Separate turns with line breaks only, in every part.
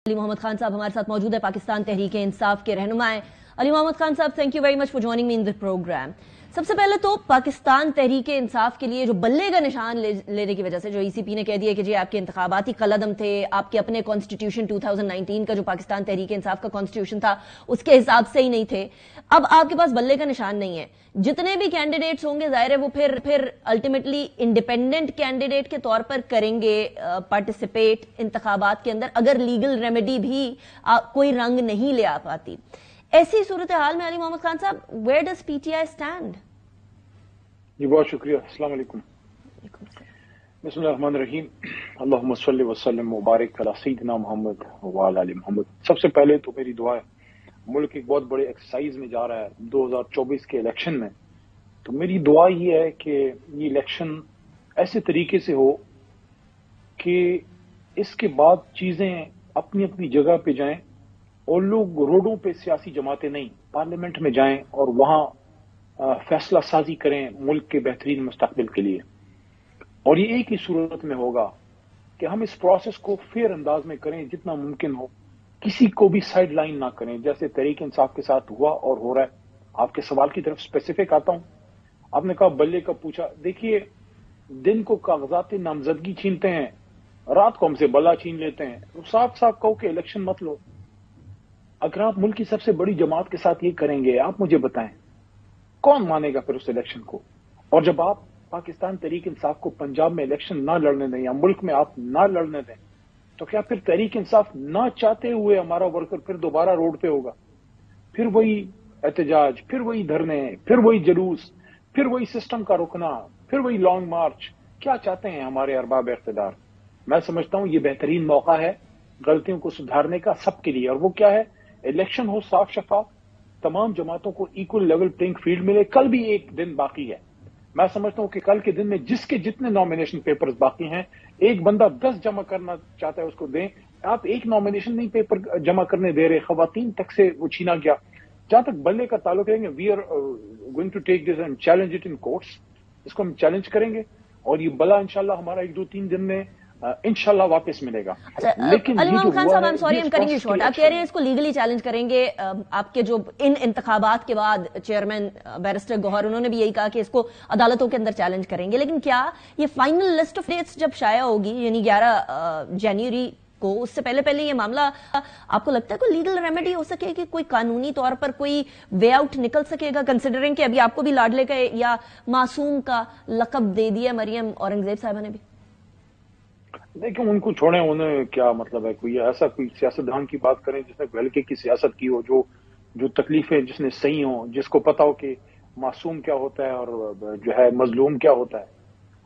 अली मोहम्मद खान साहब हमारे साथ मौजूद है, पाकिस्तान तहरीक इंसाफ के रहनुमा हैं। Ali Mohammad Khan sahab, thank you very much for joining me in the program. सबसे पहले तो पाकिस्तान तहरीक इंसाफ के लिए जो बल्ले का निशान लेने की वजह से जो ईसीपी ने कह दिया कि जी आपके इंतखाबाती कलदम थे, आपके अपने कॉन्स्टिट्यूशन 2019 का जो पाकिस्तान तहरीक इंसाफ का कॉन्स्टिट्यूशन था उसके हिसाब से ही नहीं थे, अब आपके पास बल्ले का निशान नहीं है। जितने भी कैंडिडेट्स होंगे जाहिर है वो फिर अल्टीमेटली इंडिपेंडेंट कैंडिडेट के तौर पर करेंगे पार्टिसिपेट इंतखाबात के अंदर, अगर लीगल रेमेडी भी कोई रंग नहीं ले आ पाती। ऐसी सूरत हाल में अली मोहम्मद खान साहब, वेयर डज पीटीआई स्टैंड?
जी बहुत शुक्रिया। अस्सलाम वालेकुम। बिस्मिल्लाहिर्रहमानिर्रहीम। अल्लाहुम्मा सल्लि व सल्लिम मुबारक अला सय्यिदिना मुहम्मद व अला आलि मुहम्मद। सबसे पहले तो मेरी दुआ है, मुल्क एक बहुत बड़े एक्सरसाइज में जा रहा है 2024 के इलेक्शन में, तो मेरी दुआ ये है कि ये इलेक्शन ऐसे तरीके से हो कि इसके बाद चीजें अपनी अपनी जगह पे जाएं और लोग रोडों पे सियासी जमातें नहीं पार्लियामेंट में जाएं और वहां फैसला साजी करें मुल्क के बेहतरीन मुस्तकबिल के लिए। और ये एक ही सूरत में होगा कि हम इस प्रोसेस को फेयर अंदाज में करें जितना मुमकिन हो, किसी को भी साइड लाइन ना करें, जैसे तहरीक इंसाफ के साथ हुआ और हो रहा है। आपके सवाल की तरफ स्पेसिफिक आता हूं। आपने कहा बल्ले का पूछा, देखिए दिन को कागजात नामजदगी छीनते हैं, रात को हमसे बल्ला छीन लेते हैं। तो साफ साफ कहो कि इलेक्शन मत लो। अगर आप मुल्क की सबसे बड़ी जमात के साथ ये करेंगे, आप मुझे बताएं कौन मानेगा फिर उस इलेक्शन को? और जब आप पाकिस्तान तहरीक इंसाफ को पंजाब में इलेक्शन ना लड़ने दें या मुल्क में आप ना लड़ने दें, तो क्या फिर तहरीक इंसाफ ना चाहते हुए हमारा वर्कर फिर दोबारा रोड पे होगा? फिर वही एहतजाज, फिर वही धरने, फिर वही जुलूस, फिर वही सिस्टम का रुकना, फिर वही लॉन्ग मार्च। क्या चाहते हैं हमारे अरबाब इख्तिदार? मैं समझता हूं ये बेहतरीन मौका है गलतियों को सुधारने का सबके लिए। और वो क्या है? इलेक्शन हो साफ शफाफ, तमाम जमातों को इक्वल लेवल प्लेइंग फील्ड मिले। कल भी एक दिन बाकी है। मैं समझता हूं कि कल के दिन में जिसके जितने नॉमिनेशन पेपर्स बाकी हैं, एक बंदा 10 जमा करना चाहता है उसको दें। आप एक नॉमिनेशन नहीं पेपर जमा करने दे रहे, खवातीन तक से वो छीना गया। जहां तक बल्ले का ताल्लुक है, we are going to take this and challenge it in courts. इसको हम चैलेंज करेंगे और ये बल्ला इंशाल्लाह हमारा 1-2-3 दिन में इंशाल्लाह वापस मिलेगा।
लेकिन अली मोहम्मद खान साहब, I am sorry, I am cutting you short. आप कह रहे हैं इसको लीगली चैलेंज करेंगे। आपके जो इन इंतखाबात के बाद चेयरमैन बैरिस्टर गौहर, उन्होंने भी यही कहा कि इसको अदालतों के अंदर चैलेंज करेंगे। लेकिन क्या ये फाइनल लिस्ट ऑफ डेट्स जब शाया होगी, यानी 11 जनवरी को, उससे पहले पहले ये मामला, आपको लगता है कोई लीगल रेमेडी हो सकेगी, कोई कानूनी तौर पर कोई वे आउट निकल सकेगा, कंसिडरिंग कि अभी आपको भी लाडले का या मासूम का लकब दे दिया मरियम औरंगजेब साहिबा ने भी?
देखिए उनको छोड़ें, उन्हें क्या मतलब है? कोई ऐसा कोई सियासतदान की बात करें जिसने हल्के की सियासत की हो, जो तकलीफें जिसने सही हो, जिसको पता हो कि मासूम क्या होता है और जो है मजलूम क्या होता है।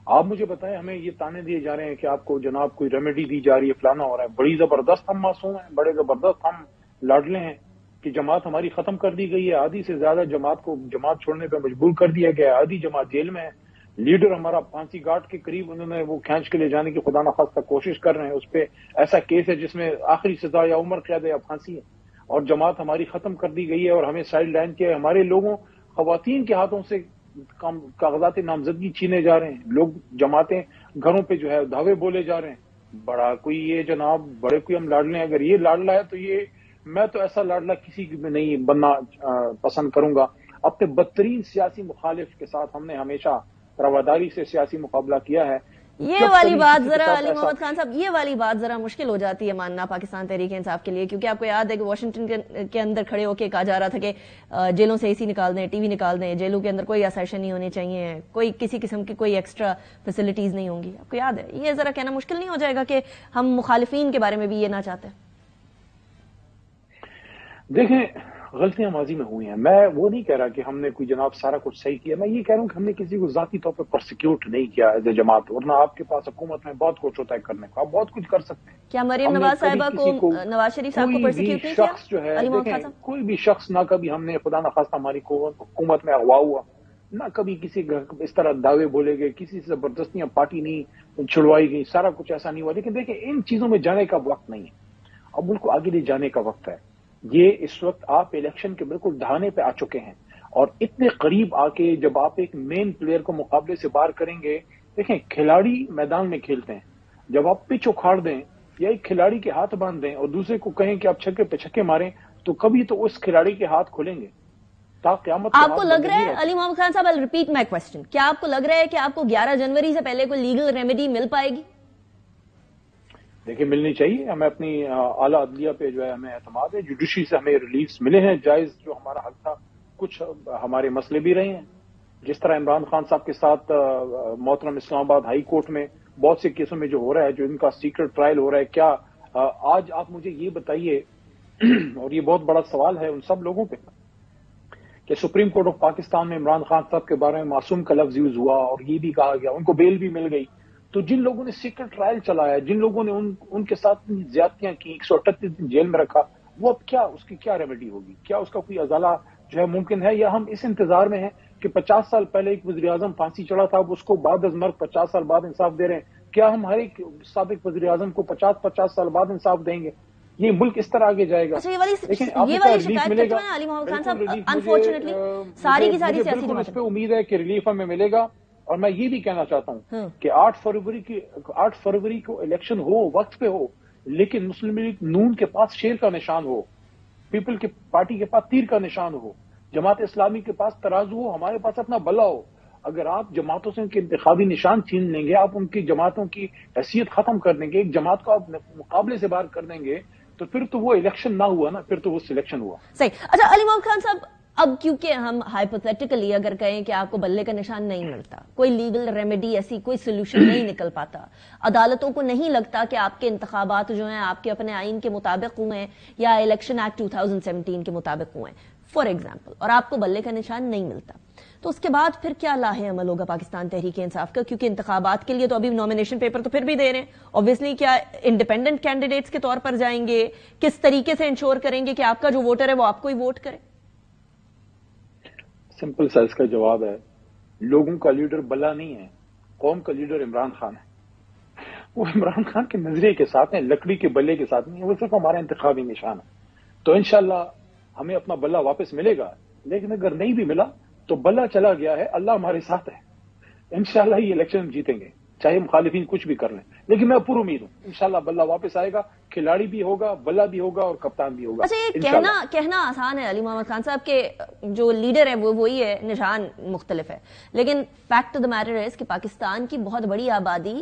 आप मुझे बताएं, हमें ये ताने दिए जा रहे हैं कि आपको जनाब कोई रेमेडी दी जा रही है, फलाना हो रहा है। बड़ी जबरदस्त हम मासूम हैं, बड़े जबरदस्त हम लाडले हैं कि जमात हमारी खत्म कर दी गई है। आधी से ज्यादा जमात को जमात छोड़ने पर मजबूर कर दिया गया है। आधी जमात जेल में है। लीडर हमारा फांसी घाट के करीब, उन्होंने वो खींच के ले जाने की खुदा न खास्ता कोशिश कर रहे हैं। उस पर ऐसा केस है जिसमें आखिरी सजा या उम्र कैद या फांसी है। और जमात हमारी खत्म कर दी गई है और हमें साइड लाइन किया। हमारे लोगों, खवातीन के हाथों से कागजात नामजदगी छीने जा रहे हैं। लोग, जमातें घरों पे जो है दावे बोले जा रहे हैं। बड़ा कोई ये जनाब, बड़े कोई हम लाडले हैं। अगर ये लाडला है तो ये, मैं तो ऐसा लाडला किसी में नहीं बनना पसंद करूंगा। अपने बदतरीन सियासी मुखालिफ के साथ हमने हमेशा रवादारी से सियासी मुकाबला किया है।
ये वाली बात जरा अली मोहम्मद खान साहब, ये वाली बात जरा मुश्किल हो जाती है मानना पाकिस्तान तहरीक इंसाफ के लिए, क्योंकि आपको याद है कि वाशिंगटन के अंदर खड़े होकर कहा जा रहा था कि जेलों से एसी निकाल दें, टीवी निकाल दें, जेलों के अंदर कोई असेशन नहीं होने चाहिए, कोई किसी किस्म की कोई एक्स्ट्रा फैसिलिटीज नहीं होंगी। आपको याद है? ये जरा कहना मुश्किल नहीं हो जाएगा कि हम मुखालिफिन के बारे में भी ये ना चाहते?
देखें, गलतियां माजी में हुई हैं। मैं वो नहीं कह रहा कि हमने कोई जनाब सारा कुछ सही किया। मैं ये कह रहा हूं कि हमने किसी को जाती तौर पर प्रोसिक्यूट नहीं किया एज ए जमात। वरना आपके पास हुकूमत में बहुत कुछ होता है करने को, आप बहुत कुछ कर सकते हैं।
क्या मरियम नवाज साहिबा को, नवाज शरीफ साहब को प्रोसिक्यूट नहीं किया?
जो है, कोई भी शख्स, ना कभी हमने खुदा न खास्ता हमारी हुकूमत में अगवा हुआ, ना कभी किसी इस तरह दावे बोले गए, किसी से जबरदस्तियां पार्टी नहीं छुड़वाई गई, सारा कुछ ऐसा नहीं हुआ। लेकिन देखिए, इन चीजों में जाने का वक्त नहीं है। अब मुल्क को आगे ले जाने का वक्त है। ये इस वक्त आप इलेक्शन के बिल्कुल दहाने पे आ चुके हैं और इतने करीब आके जब आप एक मेन प्लेयर को मुकाबले से बाहर करेंगे। देखें, खिलाड़ी मैदान में खेलते हैं, जब आप पिच उखाड़ दें یا ایک کھلاڑی کے ہاتھ باندھ دیں اور دوسرے کو کہیں کہ آپ چھکے پہ چھکے ماریں تو کبھی تو اس کھلاڑی کے ہاتھ کھلیں گے.
آپ کو لگ رہا ہے علی محمد خان صاحب, I'll repeat my question, کیا آپ کو لگ رہا ہے کہ آپ کو 11 جنوری سے پہلے کوئی لیگل ریمیڈی مل پائے گی؟
دیکھیں ملنی چاہیے. ہمیں اپنی اعلیٰ عدلیہ پہ جو ہے ہمیں اعتماد ہے. جوڈیشری سے ہمیں ریلیفس ملے ہیں جائز, جو ہمارا حق تھا. کچھ ہمارے مسئلے بھی رہے ہیں, جس طرح عمران خان صاحب کے ساتھ محترم اسلام آباد ہائی کورٹ میں بہت سے کیسوں میں جو ہو رہا ہے, جو ان کا سیکرٹ ٹرائل ہو رہا ہے. کیا آج آپ مجھے یہ بتائیے, اور یہ بہت بڑا سوال ہے ان سب لوگوں پہ, کہ سپریم کورٹ آف پاکستان میں عمران خان صاحب کے بارے میں معصوم کا لفظ یوز ہوا اور یہ بھی کہا گیا, ان کو بیل بھی مل گئی. تو جن لوگوں نے سیکرٹ ٹرائل چلایا, جن لوگوں نے ان کے ساتھ زیادتیاں کی, 138 دن جیل میں رکھا, وہ اب کیا اس کی کیا ریمیڈی ہوگی؟ کیا اس کا کوئی ازالہ جو ہے ممکن ہے؟ یا ہم اس انتظار میں ہیں کہ 50 سال پہلے ایک وزیر اعظم پھانسی چڑھا تھا, اب اس کو بعد از مرگ 50 سال بعد انصاف دے رہے ہیں؟ کیا ہم ہر ایک سابق وزیر اعظم کو 50 سال بعد انصاف دیں گے؟ یہ ملک اس طرح آگے جائے گا.
یہ والی شکایت کرتے ہیں علی محمد خان صاحب, انفارچونیٹلی ساری کی ساری سیاسی
جماعتیں, اس پہ امید ہے کہ ریلیف ہمیں ملے گا. اور میں یہ بھی کہنا چاہتا ہوں کہ 8 فروری کو الیکشن ہو, وقت پہ ہو, لیکن مسلم لیگ نون کے پاس شیر کا نشان ہو, پیپل کی پارٹی کے پاس تیر کا نشان ہو, جماعت اسلامی کے پاس ترازو ہو, ہمارے پاس اپنا بلا ہو. اگر آپ جماعتوں سے ان کے انتخابی نشان چھین لیں گے, آپ ان کی جماعتوں کی حیثیت ختم کر دیں گے, ایک جماعت کو آپ مقابلے سے باہر کر دیں گے, تو پھر تو وہ الیکشن نہ ہوا نا, پھر تو وہ سلیکشن ہوا.
صحیح. اچھا علی محمد خان صاحب, اب کیونکہ ہم ہائپوتھیٹیکلی اگر کہیں کہ آپ کو بلے کا نشان نہیں ملتا, کوئی لیگل ریمیڈی ایسی کوئی سولوشن نہیں نکل پاتا, عدالتوں کو نہیں لگتا کہ آپ کے انتخابات جو ہیں آپ کے اپنے آئین کے مطابق ہوئے یا الیکشن ایکٹ 2017 کے مطابق ہوئے فار ایگزامپل, اور آپ کو بلے کا نشان نہیں ملتا, تو اس کے بعد پھر کیا لاہ عمل ہوگا پاکستان تحریک انصاف کا؟ کیونکہ انتخابات کے لیے تو ابھی نامینیشن پیپر تو پھر بھی دے رہے ہیں, اوبویسلی کیا انڈیپینڈنٹ کینڈیڈیٹس کے طور پر جائیں گے؟ کس طریقے سے انشور کریں گے کہ آپ کا جو ووٹر ہے وہ آپ کو ہی ووٹ کرے؟
سمپل سا اس کا جواب ہے, لوگوں کا لیڈر بلا نہیں ہے, قوم کا لیڈر عمران خان ہے. وہ عمران خان کے نظریے کے ساتھ ہیں, لکڑی کے بلے کے ساتھ نہیں ہے, وہ صرف ہمارا انتخابی نشان ہے. تو انشاءاللہ ہمیں اپنا بلا واپس ملے گا, لیکن اگر نہیں بھی ملا تو بلا چلا گیا ہے, اللہ ہمارے ساتھ ہے. انشاءاللہ یہ الیکشن جیتیں گے, چاہے مخالفین کچھ بھی کر لیں, لیکن میں پر امید ہوں انشاءاللہ بلا واپس آئے گا, کھلاڑی بھی ہوگا, بلا بھی ہوگا اور کپتان بھی ہوگا.
اچھا, یہ کہنا آسان ہے علی محمد خان صاحب کہ جو لیڈر ہے وہ وہی ہے, نشان مختلف ہے, لیکن فیکٹ آف دا میٹر ہے کہ پاکستان کی بہت بڑی آبادی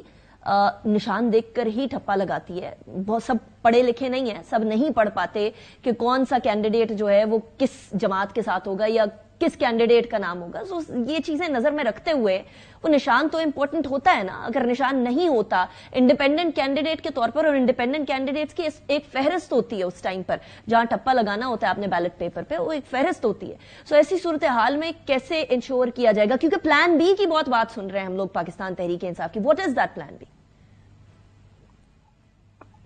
نشان دیکھ کر ہی ٹھپا لگاتی ہے. بہت سب پڑھے لکھے نہیں ہیں, سب نہیں پڑھ پاتے کہ کون سا کینڈیڈیٹ جو ہے وہ کس جماعت کے ساتھ ہوگا یا کس کینڈیڈیٹ کا نام ہوگا. سو یہ چیزیں نظر میں رکھتے ہوئے وہ نشان تو امپورٹنٹ ہوتا ہے نا. اگر نشان نہیں ہوتا, انڈیپینڈنٹ کینڈیڈیٹ کے طور پر, اور انڈیپینڈنٹ کینڈیڈیٹس کی ایک فہرست ہوتی ہے اس ٹائم پر جہاں ٹپا لگانا ہوتا ہے اپنے بیلٹ پیپر پہ, وہ ایک فہرست ہوتی ہے. سو ایسی صورتحال میں کیسے انشور کیا جائے گا؟ کیونکہ پلان بی کی بہت بات سن رہے ہیں ہم لوگ پاکستان تحریک انصاف کی. What is that plan be?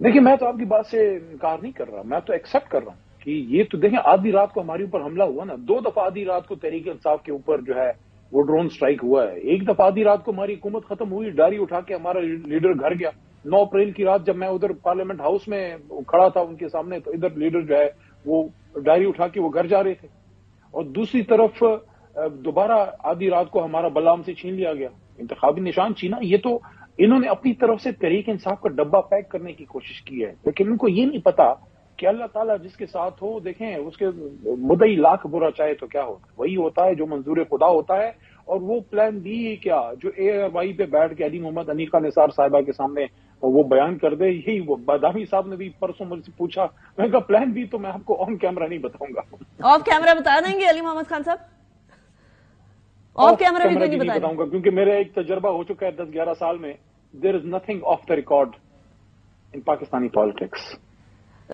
دیکھیے, میں تو آپ کی بات سے انکار نہیں کر رہا, میں تو ایکسپٹ کر رہا ہوں کہ یہ تو دیکھیں, آدھی رات کو ہمارے اوپر حملہ ہوا نا, 2 دفعہ آدھی رات کو تحریک انصاف کے اوپر جو ہے وہ ڈرون سٹرائک ہوا ہے. ایک دفعہ آدھی رات کو ہماری حکومت ختم ہوئی, ڈاری اٹھا کے ہمارا لیڈر گھر گیا. 9 اپریل کی رات جب میں ادھر پارلیمنٹ ہاؤس میں کھڑا تھا ان کے سامنے, تو ادھر لیڈر جو ہے وہ ڈاری اٹھا کے وہ گھر جا رہے تھے, اور دوسری طرف دوبارہ آدھی رات کو ہمارا بلام سے چھین لیا گیا, انتخابی نشان چھینا. یہ تو انہوں نے اپنی طرف سے تحریک انصاف کا ڈبہ پیک کرنے کی کوشش کی ہے, لیکن ان کو یہ نہیں پتا کہ اللہ تعالیٰ جس کے ساتھ ہو, دیکھیں اس کے مدعی لاکھ برا چاہے تو کیا ہوتا ہے, وہی ہوتا ہے جو منظور خدا ہوتا ہے. اور وہ پلان بی کیا جو ARY پہ بیٹھ کے علی محمد انیقہ نثار صاحبہ کے سامنے وہ بیان کر دے, یہی وہ بادامی صاحب نے بھی پرسوں مجھ سے پوچھا, میں کہا پلان بی تو میں آپ کو آن کیمرہ نہیں بتاؤں گا.
آف کیمرہ بتا دیں گے علی محمد خان صاحب؟ آف کیمرہ بھی نہیں
بتاؤں گا, کیونکہ میرا ایک تجربہ ہو چکا ہے 10-11 سال میں. There is nothing off the record in Pakistani politics.